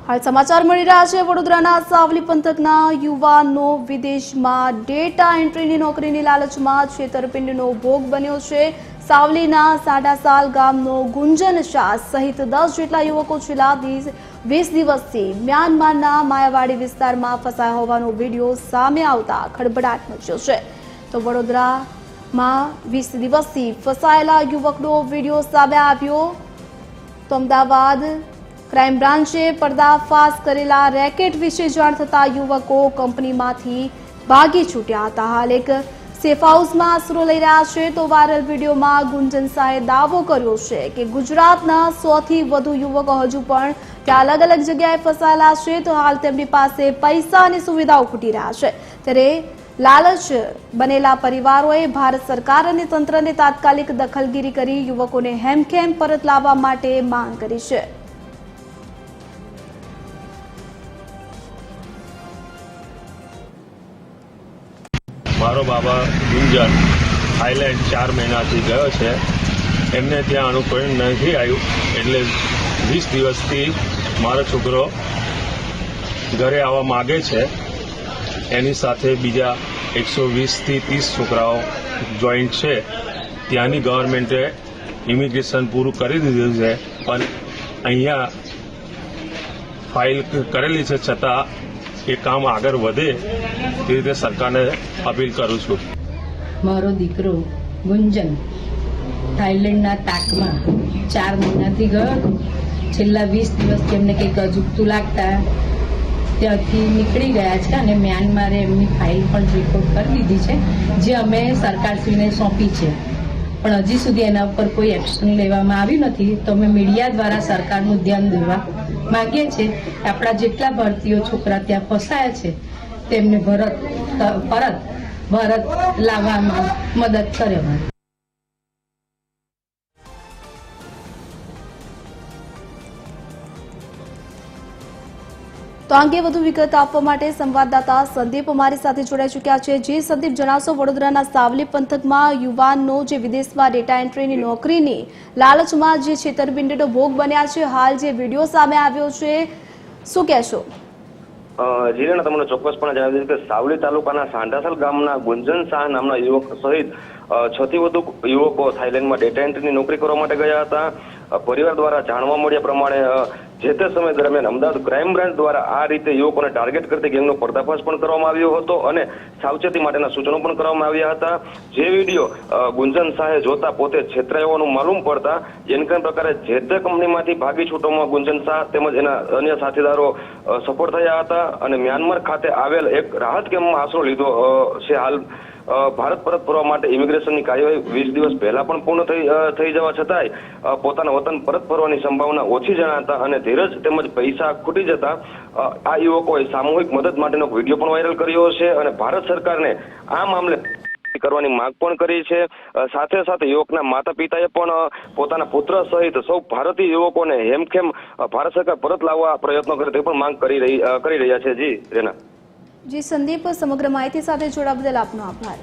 હાલ સમાચાર મળી રહ્યા છે વડોદરાના સાવલી પંથકના યુવાનનો વિદેશમાં ડેટા એન્ટ્રીની નોકરીની લાલચમાં છેતરપિંડીનો ભોગ બન્યો છે। સાવલીના સાડાસાલ ગામનો ગુંજન શાહ સહિત 10 જેટલા યુવકો છેલ્લા 20 દિવસથી મ્યાનમારના માયાવાડી વિસ્તારમાં ફસાયા હોવાનો વિડીયો સામે આવતા ખળભળાટ મચ્યો છે। તો વડોદરામાં 20 દિવસથી ફસાયેલા યુવકનો વિડીયો સામે આવ્યો તો અમદાવાદ ક્રાઇમ બ્રાન્ચે पर्दाफाश करेला रेकेट विषे जाण थता युवको कंपनीमांथी भागी छूट्या हता। हाल एक सेफ हाउस में आसरो लई रह्या छे। तो वायरल वीडियो में गुंजन शाहे दावो कर्यो छे के गुजरातना 100 थी वधु युवको हजू पण त्यां अलग अलग जग्याए फसायेला छे। तो हाल तेमनी पासे पैसा अने सुविधाओ खूटी रह्या छे। त्यारे लालच बनेला परिवारोए भारत सरकार अने तंत्रने तात्कालिक दखलगिरी करी युवकोने हेमखेम परत लाववा माटे मांग करी छे। मारो बाबा गुंजन थाईलैंड 4 महीना थी गयो छे। एमने त्यां अनुकूल नहीं आव्युं एटले 20 दिवसथी मारो छोकरो घरे आवा मांगे छे। एनी साथे बीजा 120 थी 30 छोकराओ जॉइंट छे। त्यांनी गवर्नमेंटे इमिग्रेशन पूरुं करी दीधुं छे पण अहींया फाइल करेली छे छतां એ કામ આગળ વધે તે રીતે સરકારને અપીલ કરું છું। મારો દીકરો ગુંજન થાઈલેન્ડના તાકમાં 4 મહિનાથી ગયો હતો। છેલ્લા 20 દિવસથી એમને કંઈક અજુગતું લાગતા ત્યાંથી નીકળી ગયા છે અને મ્યાનમારે એમની ફાઇલ પણ રિપોર્ટ કરી દીધી છે, જે અમે સરકારશ્રીને સોંપી છે, પણ હજી સુધી એના ઉપર કોઈ એક્શન લેવામાં આવ્યું નથી। તો અમે મીડિયા દ્વારા સરકારનું ધ્યાન દોરવા માંગીએ છીએ કે આપણા જેટલા ભારતીય છોકરા ત્યાં ફસાયા છે તેમને પરત ભારત લાવવામાં મદદ કરે। तो अंगे વધુ વિગત આપવા માટે સંવાદદાતા સંદીપ અમારી સાથે જોડાઈ ચૂક્યા છે। જે સંદીપ જણાવશો વડોદરાના સાવલી પંથકમાં યુવાનનો જે વિદેશમાં ડેટા એન્ટ્રીની નોકરીની લાલચમાં જે છેતરપિંડીનો ભોગ બન્યા છે, હાલ જે વિડીયો સામે આવ્યો છે, શું કહેશો? જીરેના તમને ચોક્કસપણે જણાવી દઉં કે સાવલી તાલુકાના સાંડાસલ ગામના ગુંજન શાહ નામના યુવક સહિત 6 થી વધુ યુવકો થાઈલેન્ડમાં ડેટા એન્ટ્રીની નોકરી કરવા માટે ગયા હતા। પરિવાર દ્વારા જાણવા મળ્યા પ્રમાણે જે તે સમય દરમિયાન અમદાવાદ ક્રાઇમ બ્રાન્ચ દ્વારા આ રીતે યુવકોને ટાર્ગેટ કરતી ગેંગનો પર્દાફાશ પણ કરવામાં આવ્યો હતો અને સાવચેતી માટેના સૂચનો પણ કરવામાં આવ્યા હતા। જે વિડીયો ગુંજન શાહે જોતા પોતે છેતરાયો હોવાનું માલુમ પડતા એનકેમ પ્રકારે જે તે કંપનીમાંથી ભાગી છૂટવામાં ગુંજન શાહ તેમજ એના અન્ય સાથીદારો સફળ થયા હતા અને મ્યાનમાર ખાતે આવેલ એક રાહત કેમ્પમાં આશરો લીધો છે। હાલ ભારત પરત ફરવા માટે ઇમિગ્રેશનની કાર્યવાહી 20 દિવસ પહેલા પણ પૂર્ણ થઈ જવા છતાંય પોતાના વતન પરત ફરવાની સંભાવના ઓછી જણાતા અને ધીરજ તેમજ પૈસા ખૂટી જતા આ યુવકોએ સામૂહિક મદદ માટેનો વિડીયો પણ વાયરલ કર્યો છે અને ભારત સરકારને આ મામલે કરવાની માંગ પણ કરી છે। સાથે સાથે યુવકના માતા પિતાએ પણ પોતાના પુત્ર સહિત સૌ ભારતીય યુવકોને હેમખેમ ભારત સરકાર પરત લાવવા પ્રયત્નો કરે તે પણ માંગ કરી રહ્યા છે। જી રેના। जी संदीप, समग्र माहिती સાથે જોડાવા બદલ આપનો આભાર।